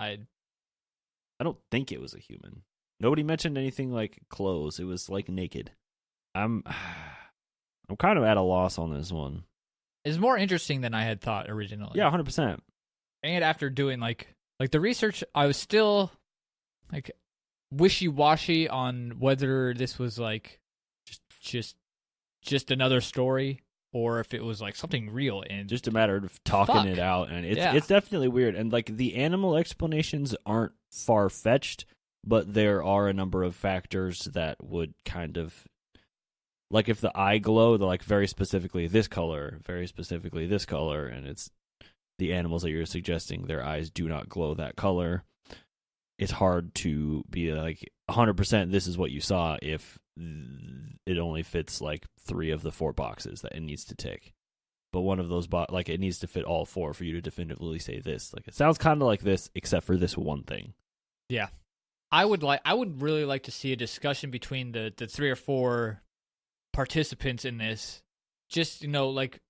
I don't think it was a human. Nobody mentioned anything like clothes. It was like naked. I'm kind of at a loss on this one. It's more interesting than I had thought originally. Yeah, 100%. And after doing like the research, I was still like wishy-washy on whether this was like just another story or if it was like something real. And just a matter of talking it out, and it's definitely weird. And like the animal explanations aren't far-fetched, but there are a number of factors that would kind of, like if the eye glow, they're like very specifically this color, and it's the animals that you're suggesting their eyes do not glow that color. It's hard to be like 100% this is what you saw if it only fits like 3 of the 4 boxes that it needs to tick. But one of those like it needs to fit all 4 for you to definitively say this. Like it sounds kind of like this except for this one thing. Yeah. I would really like to see a discussion between the 3 or 4 participants in this. Just, like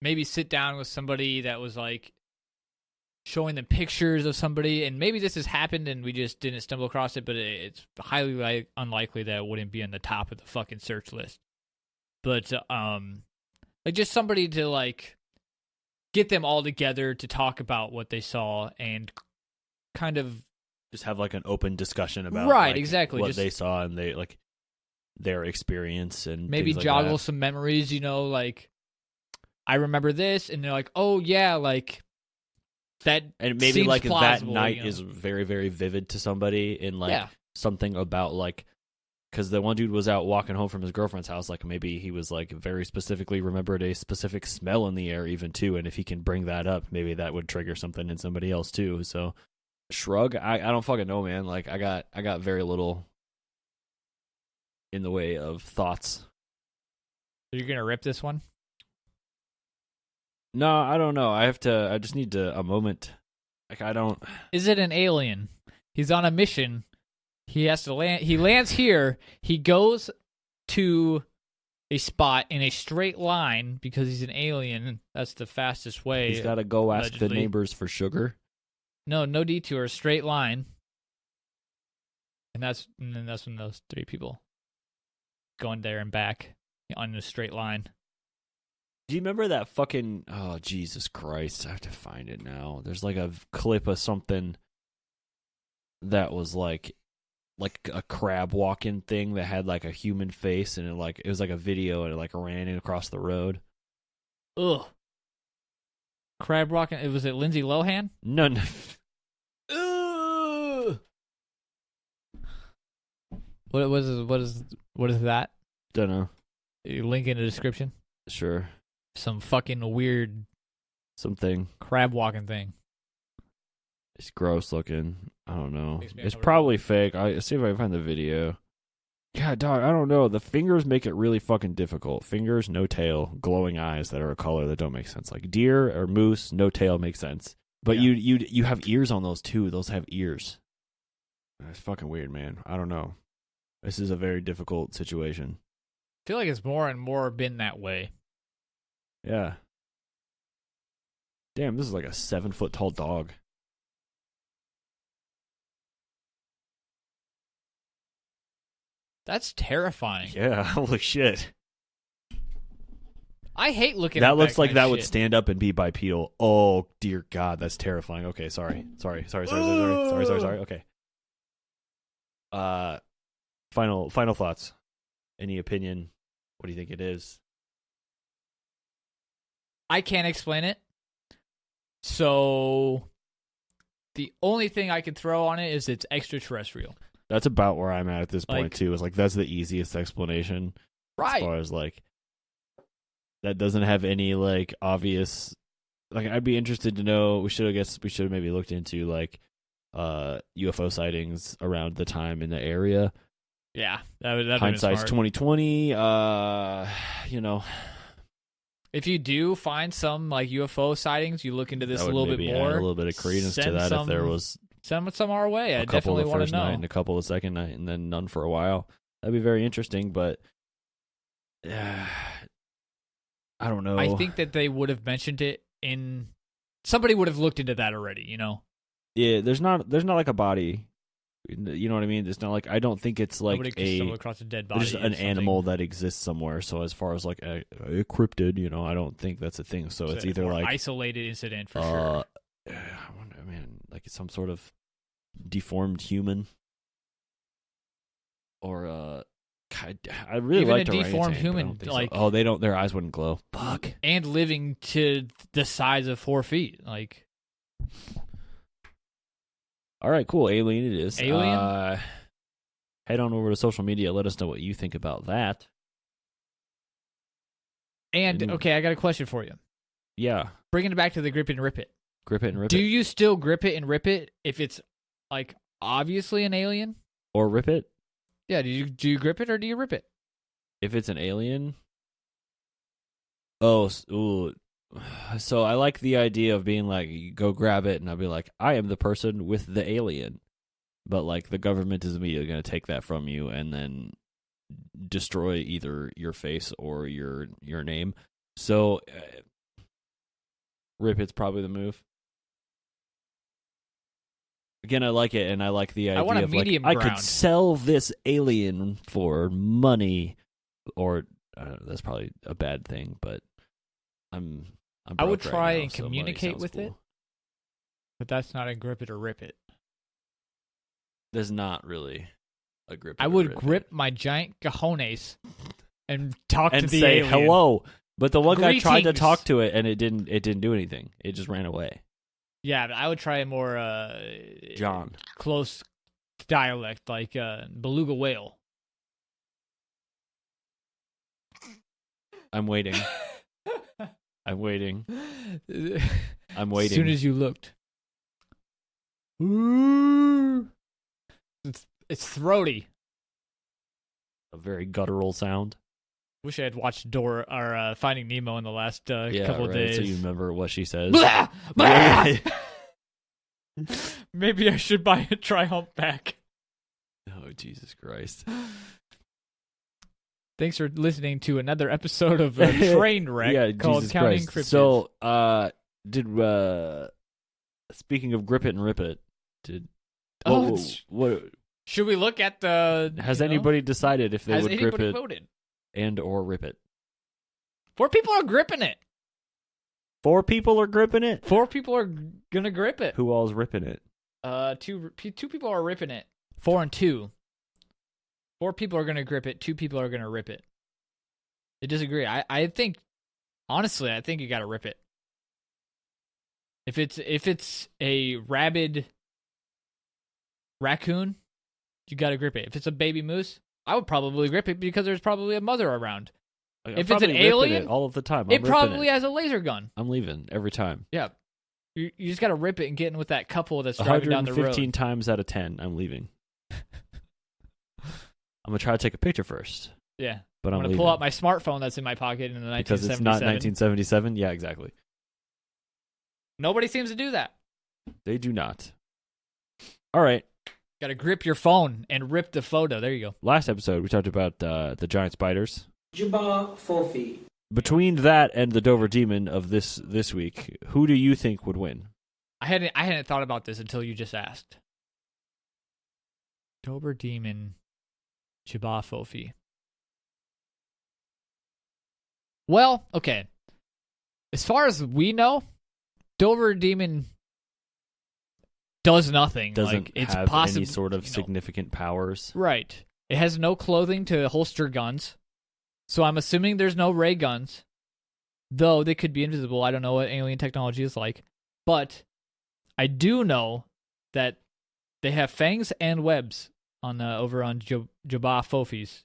maybe sit down with somebody that was like showing them pictures of somebody, and maybe this has happened and we just didn't stumble across it, but it's highly unlikely that it wouldn't be on the top of the fucking search list. But like just somebody to like get them all together to talk about what they saw and kind of just have like an open discussion about right, exactly, what just, they saw and they like their experience, and maybe like joggle that. some memories, like I remember this, and they're like, oh yeah, like that, and maybe like plausible, that night is very, very vivid to somebody, and like something about like, because the one dude was out walking home from his girlfriend's house, like maybe he was like very specifically remembered a specific smell in the air even too, and if he can bring that up, maybe that would trigger something in somebody else too. So shrug, I don't fucking know, man. Like I got very little in the way of thoughts. So you're gonna rip this one? No, I don't know. I just need a moment. Like I don't. Is it an alien? He's on a mission. He has to land. He lands here. He goes to a spot in a straight line because he's an alien. That's the fastest way. He's got to go ask allegedly. the neighbors for sugar. No detour. Straight line. And that's when those 3 people going there and back on a straight line. Do you remember that fucking... Oh, Jesus Christ. I have to find it now. There's like a clip of something that was like a crab walking thing that had like a human face, and it was like a video, and it like ran across the road. Ugh. Crab walking... Was it Lindsay Lohan? No. Ugh. What is that? Don't know. Link in the description. Sure. Some fucking weird something crab walking thing. It's gross looking. I don't know. It's probably fake. I see if I can find the video. God, dog, I don't know. The fingers make it really fucking difficult. Fingers, no tail, glowing eyes that are a color that don't make sense. Like deer or moose, no tail makes sense. But you have ears on those too. Those have ears. It's fucking weird, man. I don't know. This is a very difficult situation. I feel like it's more and more been that way. Yeah. Damn, this is like a 7-foot tall dog. That's terrifying. Yeah, holy shit. I hate looking that at looks that like kind that of would shit. stand up and be bipedal. Oh dear God, that's terrifying. Okay, sorry. Okay. Final thoughts. Any opinion? What do you think it is? I can't explain it. So the only thing I can throw on it is it's extraterrestrial. That's about where I'm at this point Like, too. Is like that's the easiest explanation. Right. As far as like that doesn't have any like obvious. Like I'd be interested to know. We should have maybe looked into like UFO sightings around the time in the area. Yeah, that hindsight's 2020. If you do find some like UFO sightings, you look into this a little bit more. Add a little bit of credence to that. If there was send some our way, I definitely want to know. Night and a couple of second night, and then none for a while. That'd be very interesting. But I don't know. I think that they would have mentioned it in. Somebody would have looked into that already. Yeah, there's not like a body You know what I mean? It's not like I don't think it's like Nobody can stumble across a dead body. just an animal that exists somewhere. So as far as like a cryptid, I don't think that's a thing. So it's either like isolated incident for sure. I wonder, man, like some sort of deformed human, or I really even like a deformed human. Like they don't. Their eyes wouldn't glow. Fuck. And living to the size of 4 feet, like. All right, cool. Alien it is. Alien? Head on over to social media. Let us know what you think about that. And, okay, I got a question for you. Yeah. Bringing it back to the grip it and rip it. Grip it and rip Do it. you still grip it and rip it if it's, like, obviously an alien? Or rip it? Yeah, do you grip it or do you rip it? If it's an alien? Oh, ooh. So I like the idea of being like, you go grab it, and I'll be like, I am the person with the alien. But like the government is immediately going to take that from you and then destroy either your face or your name. So rip it's probably the move. Again, I like it, and I like the idea want a of medium like, I ground. could sell this alien for money, or that's probably a bad thing, but I would broke try right now, and so money communicate sounds with cool. it, but that's not a grip it or rip it. There's not really a grip. I would grip my giant cojones and talk to and the say alien. hello. But the one guy tried to Greetings. talk to it, and it didn't do anything. It just ran away. Yeah, but I would try a more John. close dialect, like beluga whale. I'm waiting. I'm waiting. I'm waiting. As soon as you looked. Ooh. It's throaty. A very guttural sound. Wish I had watched Finding Nemo in the last couple of days. So you remember what she says. Blah! Blah! Maybe I should try Humpback. Oh, Jesus Christ. Thanks for listening to another episode of Trainwreck called Jesus Counting Christ. Cryptids. So, speaking of grip it and rip it, should we look at the... Has anybody decided if they would grip it voted? and or rip it? 4 people are gripping it. 4 people are gripping it? 4 people are gonna grip it. Who all's ripping it? 2 people are ripping it. 4 and 2. 4 people are gonna grip it. 2 people are gonna rip it. They disagree. I think, honestly, I think you gotta rip it. If it's a rabid raccoon, you gotta grip it. If it's a baby moose, I would probably grip it because there's probably a mother around. If it's an alien, all of the time, it probably has a laser gun. I'm leaving every time. Yeah, you just gotta rip it and get in with that couple that's driving down the road. 115 times out of 10, I'm leaving. I'm gonna try to take a picture first. Yeah, but I'm gonna pull out my smartphone that's in my pocket in the 1977. Because it's not 1977. Yeah, exactly. Nobody seems to do that. They do not. All right. Got to grip your phone and rip the photo. There you go. Last episode, we talked about the giant spiders. Jabba 4 feet. Between that and the Dover Demon of this week, who do you think would win? I hadn't thought about this until you just asked. Dover Demon, Jabba Fofi. Well, okay. As far as we know, Dover Demon does nothing. Doesn't like, it's have possible, any sort of significant powers. Right. It has no clothing to holster guns. So I'm assuming there's no ray guns. Though they could be invisible. I don't know what alien technology is like. But I do know that they have fangs and webs on over on Jabba Fofi's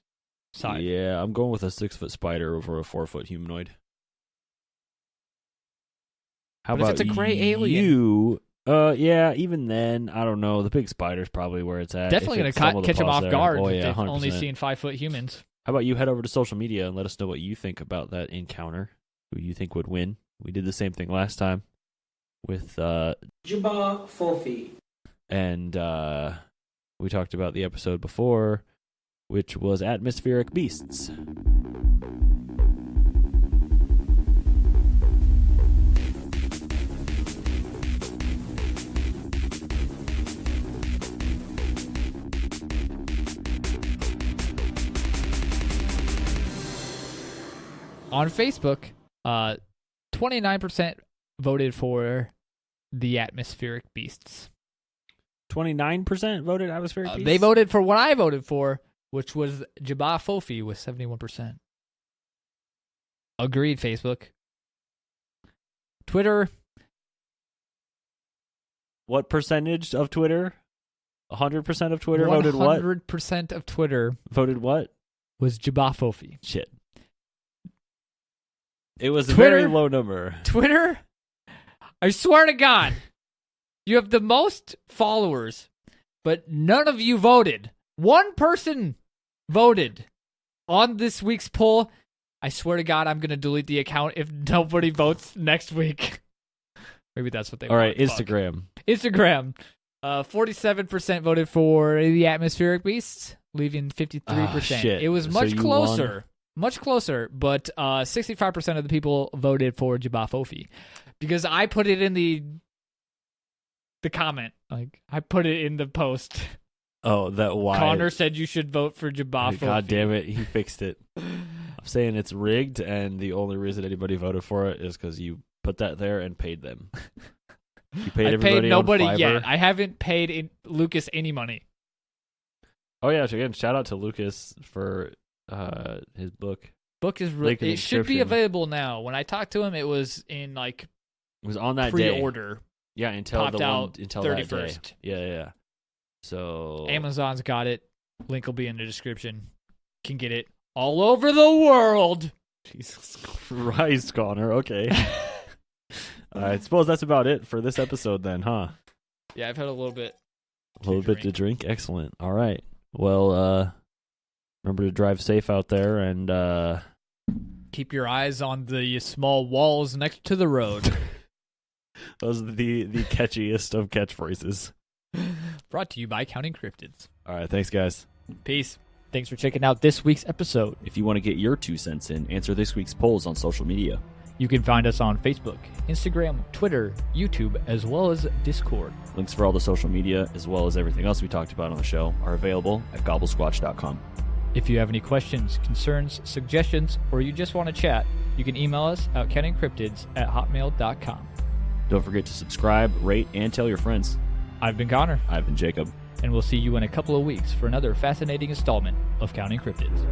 side. Yeah, I'm going with a 6-foot spider over a 4-foot humanoid. How But about if it's a gray alien? you? Yeah, even then, I don't know. The big spider's probably where it's at. Definitely going to catch them off guard if they've only 100%. seen 5-foot humans. How about you head over to social media and let us know what you think about that encounter? Who you think would win? We did the same thing last time with Jabba 4 feet. And we talked about the episode before, which was Atmospheric Beasts. On Facebook, 29% voted for the atmospheric beasts. 29% voted atmospheric beasts? They voted for what I voted for, which was Jabba Fofi with 71%. Agreed, Facebook. Twitter. What percentage of Twitter? 100% of Twitter voted what? 100% of Twitter voted what? Was Jabba Fofi. Shit. It was Twitter, a very low number. Twitter, I swear to God, you have the most followers, but none of you voted. One person voted on this week's poll. I swear to God, I'm going to delete the account if nobody votes next week. Maybe that's what they want. All right, Instagram. Instagram. 47% voted for the atmospheric beasts, leaving 53%. Shit. It was So much you closer. won. Much closer, but 65% of the people voted for Jabba Fofi. Because I put it in the comment. Like, I put it in the post. Oh, that why? Connor said you should vote for Jabba Fofi. God damn it, he fixed it. I'm saying it's rigged, and the only reason anybody voted for it is because you put that there and paid them. You paid I everybody paid nobody on Fiverr. yet. I haven't paid Lucas any money. Oh yeah, again, shout out to Lucas for his book. Book is Link in the it should be description. available now. When I talked to him, it was in like It was on that day. pre-order. Yeah, until Popped the one out until 31st. that day. Yeah. So Amazon's got it. Link will be in the description. Can get it all over the world. Jesus Christ, Connor. Okay. I suppose that's about it for this episode then, huh? Yeah, I've had a little bit. A little bit to drink. Excellent. All right. Well, remember to drive safe out there, and Keep your eyes on the small walls next to the road. those are the catchiest of catchphrases. Brought to you by Counting Cryptids. All right. Thanks, guys. Peace. Thanks for checking out this week's episode. If you want to get your 2 cents in, answer this week's polls on social media. You can find us on Facebook, Instagram, Twitter, YouTube, as well as Discord. Links for all the social media, as well as everything else we talked about on the show, are available at gobblesquatch.com. If you have any questions, concerns, suggestions, or you just want to chat, you can email us at countingcryptids@hotmail.com. Don't forget to subscribe, rate, and tell your friends. I've been Connor, I've been Jacob. and we'll see you in a couple of weeks for another fascinating installment of Counting Cryptids.